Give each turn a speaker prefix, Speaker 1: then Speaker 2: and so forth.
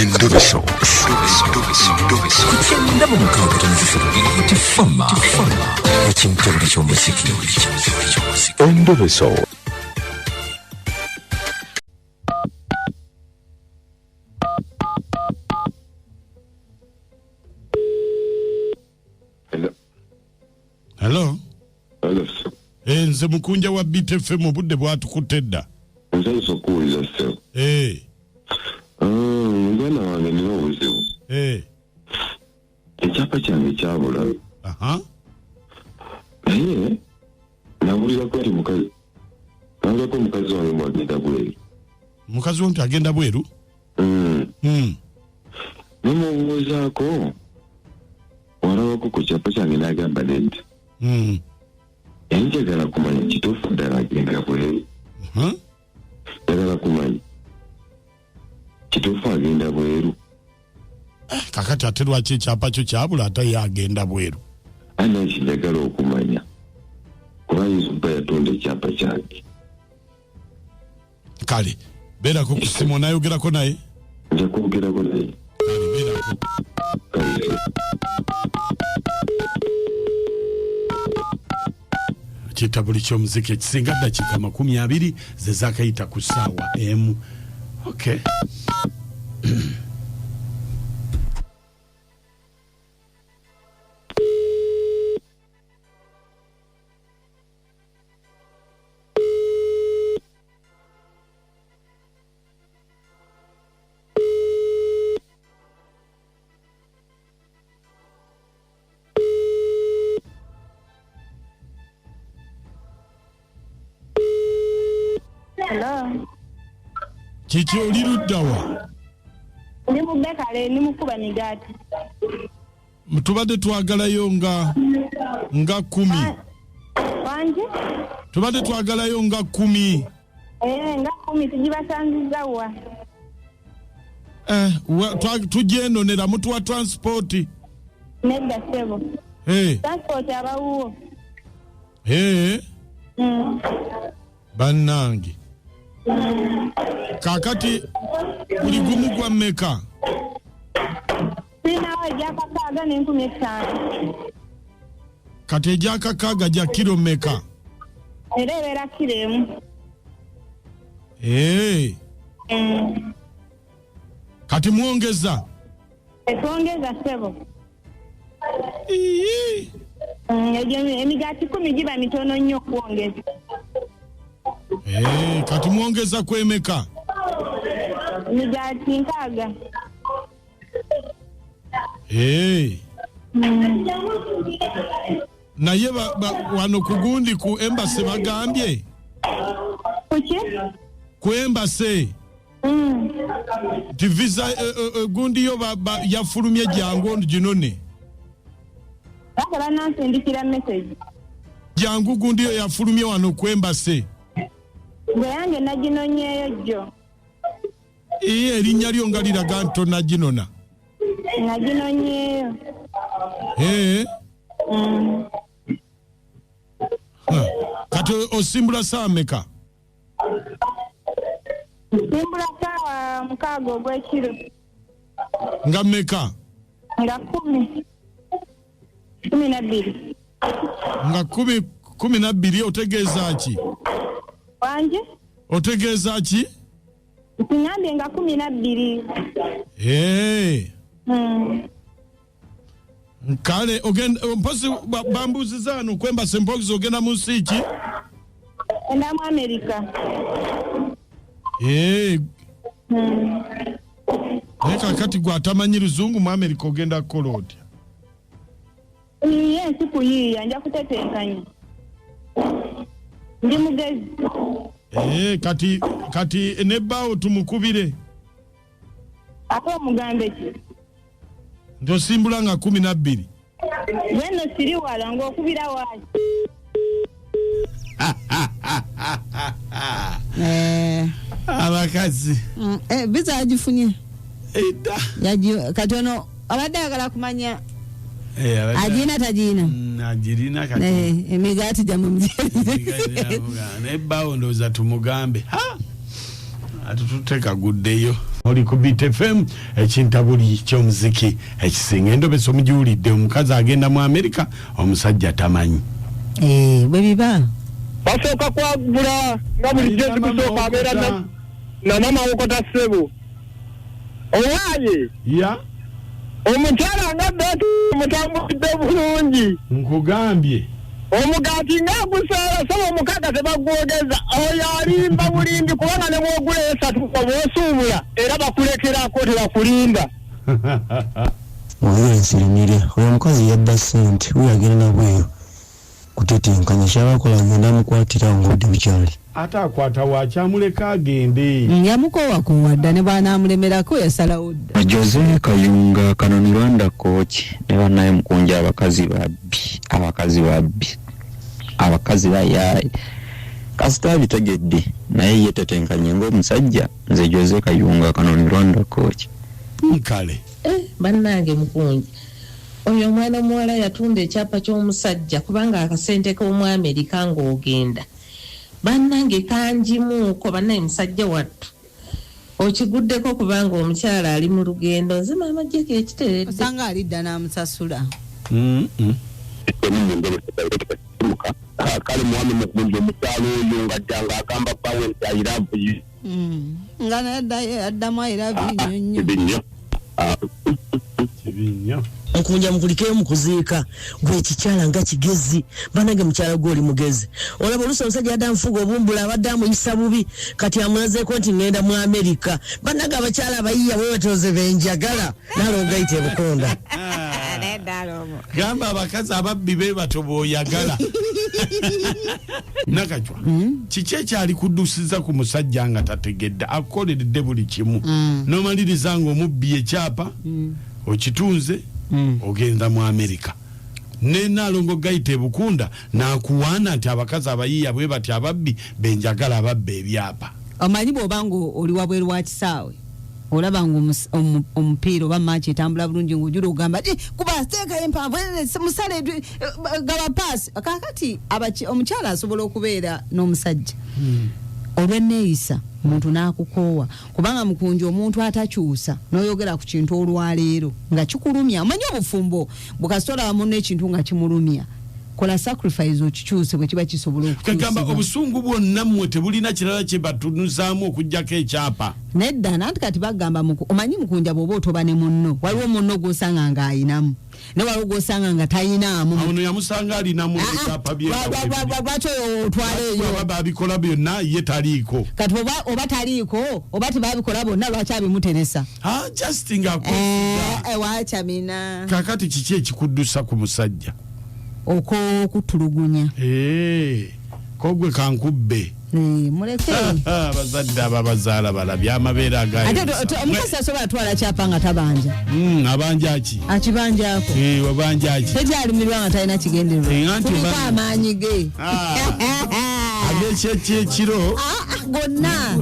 Speaker 1: Endobeso. Kugenda mu mukaaga tonzifuna tifama ekintu buli ky'omuziki. Endobeso.
Speaker 2: Hello.
Speaker 3: Hello.
Speaker 2: Nze Mukunja wa Bbye FM obudde bwatukutte dda.
Speaker 3: Nze sokuwuliza ssebo. Mwana wange nina obuzibu. Ekyapa kyange kyabula. Naye nawulira ko ati mukazi. Nawulira ko mukazi wange mwagenda bweru.
Speaker 2: Mukazi wange agenda bweru?
Speaker 3: Nimubuuzaako walabako ku kyapa kyange n'agamba nedda. Njagala kumanya kituufu ddala agenda bweru. Njagala kumanya kituufu agenda bweru.
Speaker 2: Kakati ate lwaki ekyapa kyo kyabula ate ye agenda bweru?
Speaker 3: Ana njagala okumanya kuba Yusufu yatonda ekyapa kyange.
Speaker 2: Kale beerako ku simu onayogerako naye?
Speaker 3: Nja kwogerako naye.
Speaker 2: Kale beerako. Kita buli ky'omuziki ekisinga ddakiika 20 ze zaakayita ku ssaawa emu. Okay.
Speaker 4: Hello.
Speaker 2: Kiki oli luddawa?
Speaker 4: Ndi mu bekale ni mukuba migati.
Speaker 2: Tubadde twagalayo nga 10.
Speaker 4: Wanje?
Speaker 2: Tubadde twagalayo nga 10.
Speaker 4: Nga 10 tugibasanziza wa.
Speaker 2: Tugyendonera mutuwa transport.
Speaker 4: Nedda ssebo. Transport abawuwo.
Speaker 2: Bannange. Kakati buli gumu gwa mmeka?
Speaker 4: Sinawo ejakakaaga n'enkumi 5.
Speaker 2: Kati ejakakaaga gya kilo mmeka?
Speaker 4: Era ebeera kilo emu.
Speaker 2: Kati mwongeza?
Speaker 4: Twongeza ssebo. Emigaati 10 giba mitono nnyo okwongeza.
Speaker 2: Kati mwongeza kwemeka?
Speaker 4: Migaati 6.
Speaker 2: Naye wano kugundi ku embase bagambye?
Speaker 4: Kuki?
Speaker 2: Ku embase. Visa gundi yo yafulumye jangu ginone.
Speaker 4: Bakala nansindikira message.
Speaker 2: Jangu gundi yo yafulumye wano ku embase.
Speaker 4: Gwe yange naginonyeeyo jjo.
Speaker 2: Erinnya lyo nga liraga nti naginona.
Speaker 4: Naginonyeeyo.
Speaker 2: Kati osimbula saa meka?
Speaker 4: Simbula saa 6 ogw'ekiro.
Speaker 2: Nga meka?
Speaker 4: Nga 10. 12.
Speaker 2: Nga 12 otegeeza ki?
Speaker 4: Wanje?
Speaker 2: Otegeeza ki?
Speaker 4: Sinyambye nga 12.
Speaker 2: Kale ogenda mposi bambuziza wano kwembase mposi ogenda mu nsi ki?
Speaker 4: Enda mu America.
Speaker 2: Kakati gwatamanyi luzungu mu America ogenda kukola otya?
Speaker 4: Ensiku yiiya nja kutetenkanya. Ndi mugezi.
Speaker 2: Kati nebbaawo tumukubire.
Speaker 4: Ate omugambe ki?
Speaker 2: Ndosimbula nga 12.
Speaker 4: Weno siri wala ng'okubira waaki.
Speaker 2: Abakazi.
Speaker 5: Biza agifunye.
Speaker 2: Edda.
Speaker 5: Kati ono abadde ayagala kumanya Ajina tajina.
Speaker 2: Ajirina kati.
Speaker 5: Emigati jamu mjeri.
Speaker 2: Nebao ndoza tumugambe. atuteka guddeyo oli ku BTFM ekintabuli ky'omuziki ekisinga Endobeso mujiwulidde omukazi agenda mu Amerika omusajja tamanyi
Speaker 5: bwe biba
Speaker 6: basooka kwagula nga bulijjo zikusooka abeera na mama okota ssebo owaaye
Speaker 2: ya
Speaker 6: omukyala nga ddaati mutambulidde bulungi
Speaker 2: nkugambye
Speaker 6: omugaati ng'agusaala saba omukaaga tebagwogeza oyo alimba bulindi kubanga ne bwogula esatu obwosuubula era bakulekerako tebakulimba
Speaker 7: oyensirimire oyo omukazi yadda ssente weyagenda Bweru kutetenkanya kyabakola agenda amukwatira ng'odde bukyali
Speaker 2: ate akwata wakyamuleka agende
Speaker 5: yamukowakowa dda ne bw'anaamulemerako yasalawo dda
Speaker 7: Jose Kayunga Kanoni Rwanda coach ne bannaye Mukunja abakazi bayaye kasita bitegedde naye yetetenkanye ng'omusajja nze Jose Kayunga Kanoni Rwanda coach
Speaker 2: kale
Speaker 8: bannange Mukunja oyo omwana omuwala yatunda ekyapa ky'omusajja kubanga akasente k'omu Amerika ng'ogenda bannange kanjimuuko bannaye musajja wattu okiguddeko kubanga omukyala ali mu lugendo nze maama jjeko ekiteredde
Speaker 5: osanga alidda n'amusasula
Speaker 6: kale mwami Mukunja omukyalo oyo ng'ajjanga agamba pawenti I love you
Speaker 5: nga naye addamu I love you nnyo
Speaker 2: kibinyo
Speaker 9: Mukunja mukulikeyo mukuziika gwe kikyala nga kigezi banage mukyala gwoli mugezi olaba oluso omusajja yadda nfuga obumbula abadde amuyisa bubi kati amulazeeko nti ngenda mu Amerika banage abakyala abayiya bwe batoze benjagala nalongayite bukonda
Speaker 2: gamba abakazi ababbi be batoboyagala nakajwa kiki ekyali kuddusiza ku musajja nga tategedde akoleredde buli kimu nomaliriza nga omubbi ekyapa okitunze ogenda mu Amerika nenalongo gaite bukunda nakuwana nti abakazi abayiya bwe bati ababbi benjagala ababbe ebyapa
Speaker 5: omanyi bw'obango oli wabweru wa kisaawe olaba nga omupiira oba maaki etambula bulungi ng'ojula ogamba kuba teeka empanvu musale gaba paasi kakati omukyala asobola okubeera n'omusajja olw'enneeyisa omuntu n'akukoowa kubanga Mukunja omuntu atakyusa n'oyogera ku kintu olwaleero nga kikulumya omanyi obufumbo bukasitola munno ekintu nga kimulumya kola sacrifice okikyuse bwe kiba kisobola
Speaker 2: kagamba obusungu bwonna mmwe tebulina kirala kye batunuzaamu okuggyako ekyapa
Speaker 5: nedda nanti kati bagamba omanyi Mukunja bw'oba otoba ne munno waliwo munno gw'osanga ng'ayinamu ne waliwo gw'osanga nga tayinaamu
Speaker 2: ono yamusanga alinamu ebyapa
Speaker 5: lwaki otwaleeyo
Speaker 2: babikola byonna ye taliiko
Speaker 5: kati oba taliiko oba tebabikola bonna lwaki abimuteresa
Speaker 2: just nga
Speaker 5: wakyamina
Speaker 2: kakati kiki ekikuddusa ku musajja
Speaker 5: okutulugunya
Speaker 2: kogwe kankubbe
Speaker 5: muleke
Speaker 2: abazadde ababazaala balabye amabeera
Speaker 5: omukazi asobola atwala kyapa nga tabanja
Speaker 2: abanja ki
Speaker 5: akibanjako
Speaker 2: wabanja ki
Speaker 5: tejalumirwa nga talina kigendererwa kuliko amaanyi ge
Speaker 2: ag'ekyekiro
Speaker 5: gonna